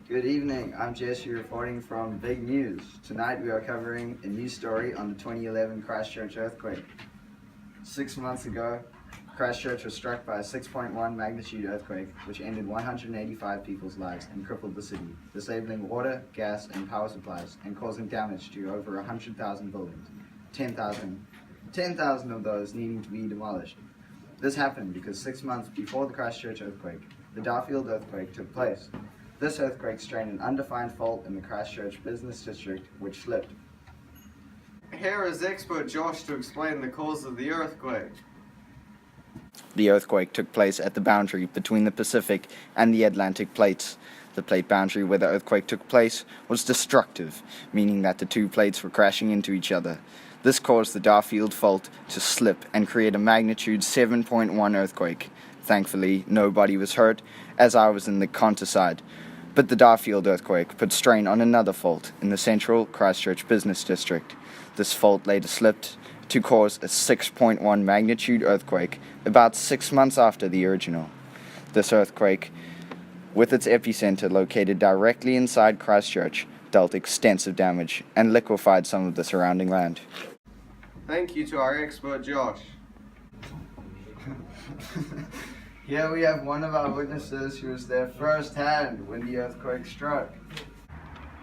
Good evening, I'm Jesse reporting from Big News. Tonight we are covering a news story on the 2011 Christchurch earthquake. 6 months ago, Christchurch was struck by a 6.1 magnitude earthquake which ended 185 people's lives and crippled the city, disabling water, gas and power supplies and causing damage to over 100,000 buildings, 10,000 of those needing to be demolished. This happened because 6 months before the Christchurch earthquake, the Darfield earthquake took place. This earthquake strained an undefined fault in the Christchurch business district, which slipped. Here is expert Josh to explain the cause of the earthquake. The earthquake took place at the boundary between the Pacific and the Atlantic plates. The plate boundary where the earthquake took place was destructive, meaning that the two plates were crashing into each other. This caused the Darfield fault to slip and create a magnitude 7.1 earthquake. Thankfully, nobody was hurt, as I was in the countryside. But the Darfield earthquake put strain on another fault in the central Christchurch business district. This fault later slipped to cause a 6.1 magnitude earthquake about 6 months after the original. This earthquake, with its epicenter located directly inside Christchurch, dealt extensive damage and liquefied some of the surrounding land. Thank you to our expert Josh. Here we have one of our witnesses who was there firsthand when the earthquake struck.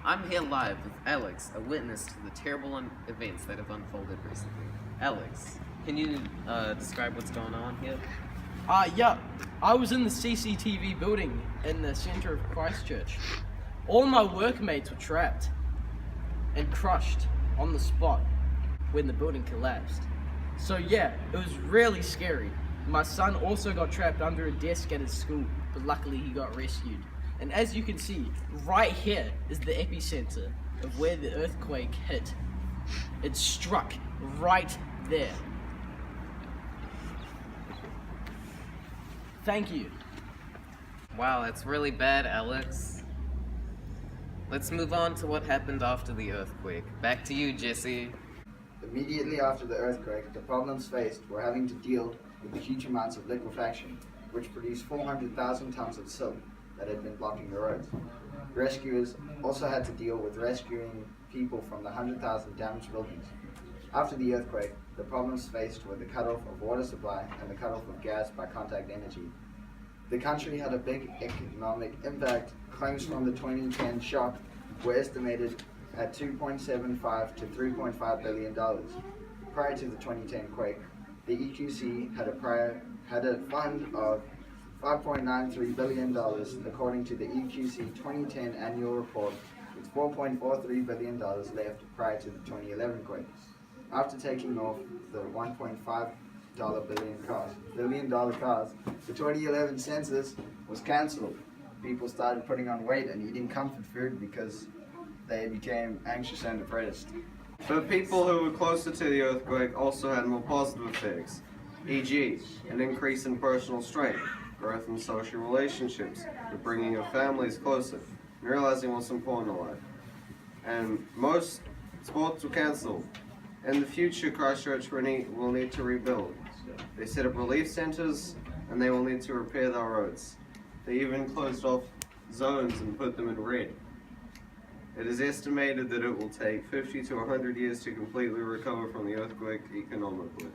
I'm here live with Alex, a witness to the terrible events that have unfolded recently. Alex, can you describe what's going on here? Yeah, I was in the CCTV building in the center of Christchurch. All my workmates were trapped and crushed on the spot when the building collapsed. So yeah, it was really scary. My son also got trapped under a desk at his school, but luckily he got rescued. And as you can see, right here is the epicenter of where the earthquake hit. It struck right there. Thank you. Wow, that's really bad, Alex. Let's move on to what happened after the earthquake. Back to you, Jesse. Immediately after the earthquake, the problems faced were having to deal with the huge amounts of liquefaction, which produced 400,000 tons of silt that had been blocking the roads. Rescuers also had to deal with rescuing people from the 100,000 damaged buildings. After the earthquake, the problems faced were the cutoff of water supply and the cutoff of gas by contact energy. The country had a big economic impact. Claims from the 2010 shock were estimated at $2.75 to $3.5 billion. Prior to the 2010 quake, the EQC had a fund of $5.93 billion, according to the EQC 2010 annual report, with $4.43 billion left prior to the 2011 quake. After taking off the $1.5 billion cost, the 2011 census was cancelled. People started putting on weight and eating comfort food because they became anxious and depressed. But people who were closer to the earthquake also had more positive effects, e.g., an increase in personal strength, growth in social relationships, the bringing of families closer, and realizing what's important in life. And most sports were cancelled. In the future, Christchurch will need to rebuild. They set up relief centres and they will need to repair their roads. They even closed off zones and put them in red. It is estimated that it will take 50 to 100 years to completely recover from the earthquake economically.